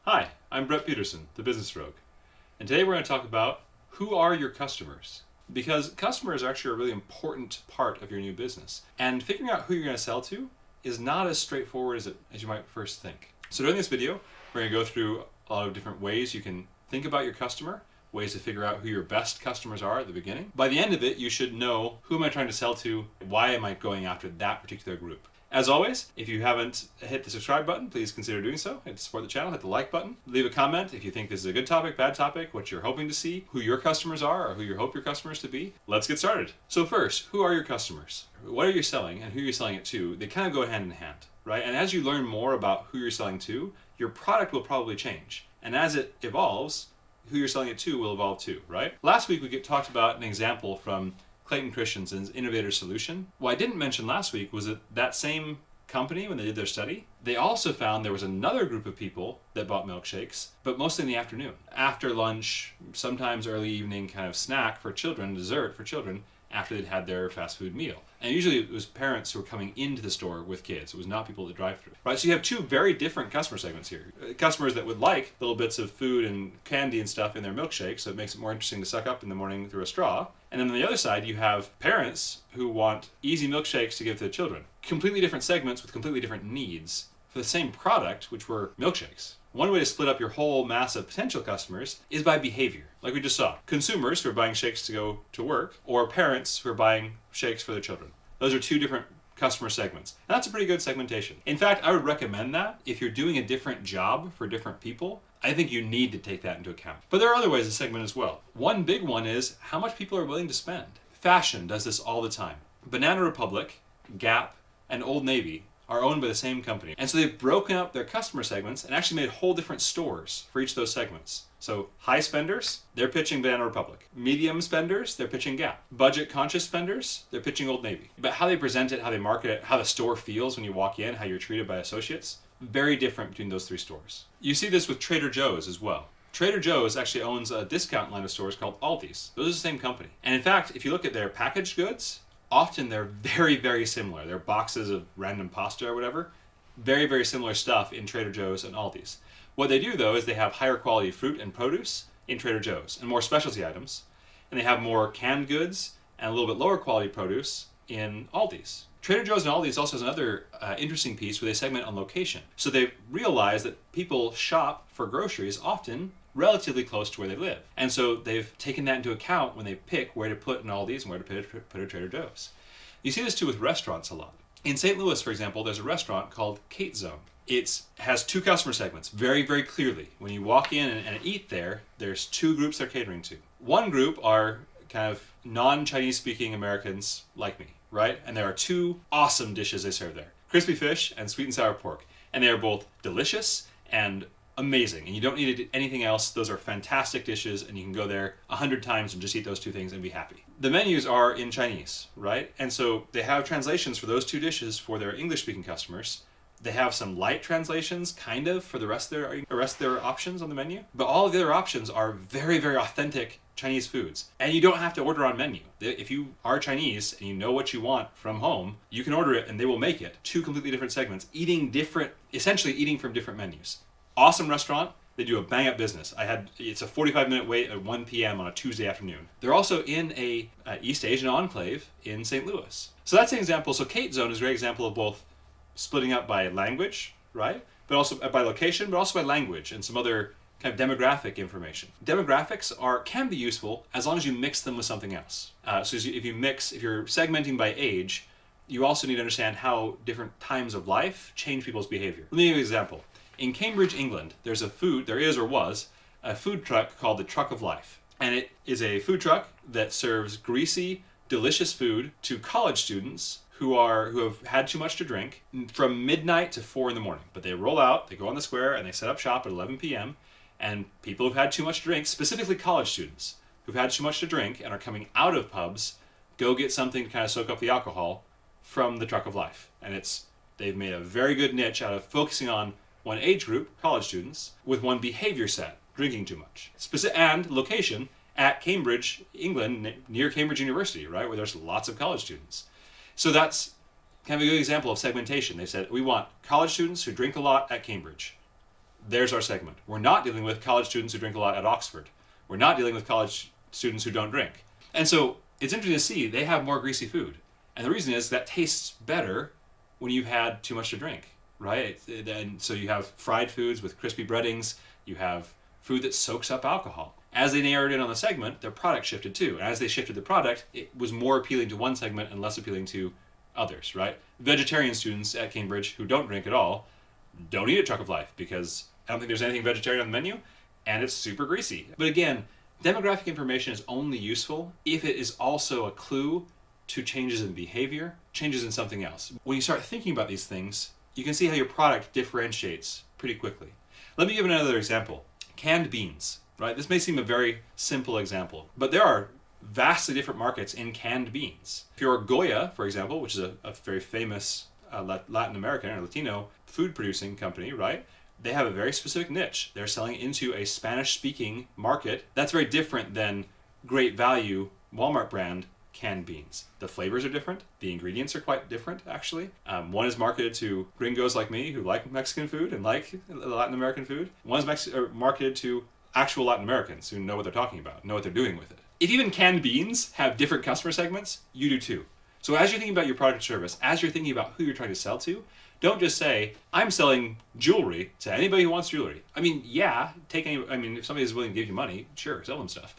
Hi, I'm Brett Peterson, the Business Rogue, and today we're going to talk about who are your customers? Because customers are actually a really important part of your new business, and figuring out who you're going to sell to is not as straightforward as you might first think. So during this video, we're going to go through a lot of different ways you can think about your customer, ways to figure out who your best customers are at the beginning. By the end of it, you should know who am I trying to sell to, why am I going after that particular group. As always, if you haven't hit the subscribe button, please consider doing so. And to support the channel, hit the like button. Leave a comment if you think this is a good topic, bad topic, what you're hoping to see, who your customers are, or who you hope your customers to be. Let's get started. So first, who are your customers? What are you selling and who you're selling it to? They kind of go hand in hand, right? And as you learn more about who you're selling to, your product will probably change. And as it evolves, who you're selling it to will evolve too, right? Last week, we talked about an example from Clayton Christensen's Innovator Solution. What I didn't mention last week was that same company, when they did their study, they also found there was another group of people that bought milkshakes, but mostly in the afternoon. After lunch, sometimes early evening kind of snack for children, dessert for children, after they'd had their fast food meal. And usually it was parents who were coming into the store with kids. It was not people at the drive-thru. Right? So you have two very different customer segments here. Customers that would like little bits of food and candy and stuff in their milkshake, so it makes it more interesting to suck up in the morning through a straw. And then on the other side, you have parents who want easy milkshakes to give to the children. Completely different segments with completely different needs for the same product, which were milkshakes. One way to split up your whole mass of potential customers is by behavior, like we just saw. Consumers who are buying shakes to go to work, or parents who are buying shakes for their children. Those are two different customer segments. And that's a pretty good segmentation. In fact, I would recommend that if you're doing a different job for different people. I think you need to take that into account. But there are other ways to segment as well. One big one is how much people are willing to spend. Fashion does this all the time. Banana Republic, Gap, and Old Navy are owned by the same company. And so they've broken up their customer segments and actually made whole different stores for each of those segments. So high spenders, they're pitching Banana Republic. Medium spenders, they're pitching Gap. Budget conscious spenders, they're pitching Old Navy. But how they present it, how they market it, how the store feels when you walk in, how you're treated by associates, very different between those three stores. You see this with Trader Joe's as well. Trader Joe's actually owns a discount line of stores called Aldi's. Those are the same company. And in fact, if you look at their packaged goods, often they're very, very similar. They're boxes of random pasta or whatever. Very, very similar stuff in Trader Joe's and Aldi's. What they do, though, is they have higher quality fruit and produce in Trader Joe's and more specialty items. And they have more canned goods and a little bit lower quality produce in Aldi's. Trader Joe's and Aldi's also has another interesting piece where they segment on location. So they realize that people shop for groceries often relatively close to where they live. And so they've taken that into account when they pick where to put an Aldi's and where to put a Trader Joe's. You see this too with restaurants a lot. In St. Louis, for example, there's a restaurant called Cate Zone. It has two customer segments very, very clearly. When you walk in and eat there, there's two groups they're catering to. One group are kind of non-Chinese speaking Americans like me, right? And there are two awesome dishes they serve there. Crispy fish and sweet and sour pork. And they are both delicious and amazing. And you don't need anything else. Those are fantastic dishes and you can go there 100 times and just eat those two things and be happy. The menus are in Chinese, right? And so they have translations for those two dishes for their English-speaking customers. They have some light translations, kind of, for the rest of their options on the menu. But all of the other options are very, very authentic Chinese foods. And you don't have to order on menu. If you are Chinese and you know what you want from home, you can order it and they will make it. Two completely different segments, essentially eating from different menus. Awesome restaurant. They do a bang-up business. It's a 45-minute wait at 1 p.m. on a Tuesday afternoon. They're also in a East Asian enclave in St. Louis. So that's an example. So Cate Zone is a great example of both splitting up by language, right? But also by location, but also by language and some other kind of demographic information. Demographics can be useful as long as you mix them with something else. So if you're segmenting by age, you also need to understand how different times of life change people's behavior. Let me give you an example. In Cambridge, England, there was a food truck called the Truck of Life. And it is a food truck that serves greasy, delicious food to college students who have had too much to drink from midnight to 4 in the morning. But they roll out, they go on the square, and they set up shop at 11 p.m. And people who've had too much to drink, specifically college students who've had too much to drink and are coming out of pubs, go get something to kind of soak up the alcohol from the Truck of Life. And they've made a very good niche out of focusing on one age group, college students, with one behavior set, drinking too much. And location at Cambridge, England, near Cambridge University, right, where there's lots of college students. So that's kind of a good example of segmentation. They said, we want college students who drink a lot at Cambridge. There's our segment. We're not dealing with college students who drink a lot at Oxford. We're not dealing with college students who don't drink. And so it's interesting to see they have more greasy food. And the reason is that tastes better when you've had too much to drink, right? And so you have fried foods with crispy breadings. You have food that soaks up alcohol. As they narrowed in on the segment, their product shifted too. And as they shifted the product, it was more appealing to one segment and less appealing to others, right? Vegetarian students at Cambridge who don't drink at all don't eat at Truck of Life because I don't think there's anything vegetarian on the menu, and it's super greasy. But again, demographic information is only useful if it is also a clue to changes in behavior, changes in something else. When you start thinking about these things, you can see how your product differentiates pretty quickly. Let me give another example. Canned beans, right? This may seem a very simple example, but there are vastly different markets in canned beans. If you're Goya, for example, which is a very famous Latin American or Latino food producing company, right? They have a very specific niche. They're selling into a Spanish-speaking market. That's very different than Great Value Walmart brand canned beans. The flavors are different. The ingredients are quite different, actually. One is marketed to gringos like me who like Mexican food and like Latin American food. One is marketed to actual Latin Americans who know what they're talking about, know what they're doing with it. If even canned beans have different customer segments, you do too. So as you're thinking about your product or service, as you're thinking about who you're trying to sell to, don't just say, I'm selling jewelry to anybody who wants jewelry. I mean, yeah, if somebody is willing to give you money, sure, sell them stuff.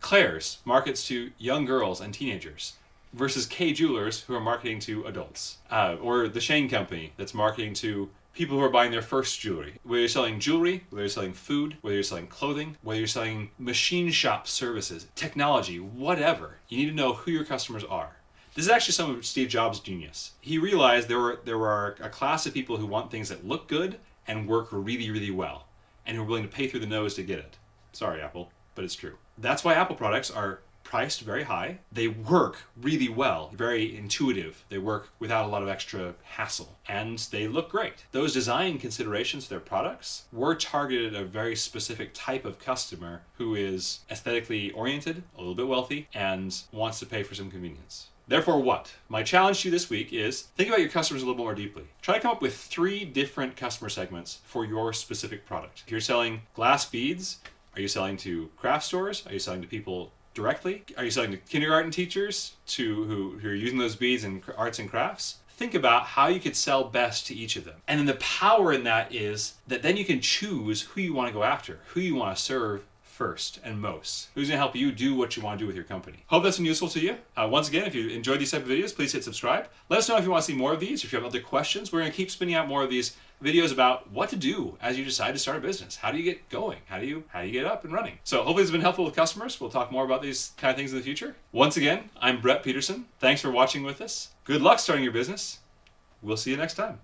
Claire's markets to young girls and teenagers versus K Jewelers who are marketing to adults. Or the Shane Company that's marketing to people who are buying their first jewelry. Whether you're selling jewelry, whether you're selling food, whether you're selling clothing, whether you're selling machine shop services, technology, whatever, you need to know who your customers are. This is actually some of Steve Jobs' genius. He realized there were a class of people who want things that look good and work really, really well, and who are willing to pay through the nose to get it. Sorry, Apple, but it's true. That's why Apple products are priced very high. They work really well, very intuitive. They work without a lot of extra hassle, and they look great. Those design considerations for their products were targeted at a very specific type of customer who is aesthetically oriented, a little bit wealthy, and wants to pay for some convenience. Therefore, what? My challenge to you this week is think about your customers a little more deeply. Try to come up with 3 different customer segments for your specific product. If you're selling glass beads, are you selling to craft stores? Are you selling to people directly? Are you selling to kindergarten teachers who are using those beads in arts and crafts? Think about how you could sell best to each of them. And then the power in that is that then you can choose who you want to go after, who you want to serve first and most. Who's going to help you do what you want to do with your company. Hope that's been useful to you. Once again, if you enjoyed these type of videos, please hit subscribe. Let us know if you want to see more of these, or if you have other questions. We're going to keep spinning out more of these videos about what to do as you decide to start a business. How do you get going? How do you get up and running? So hopefully it's been helpful with customers. We'll talk more about these kind of things in the future. Once again, I'm Brett Peterson. Thanks for watching with us. Good luck starting your business. We'll see you next time.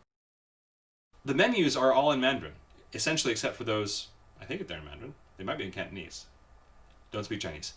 The menus are all in Mandarin, essentially except for those, I think they're in Mandarin. They might be in Cantonese. Don't speak Chinese.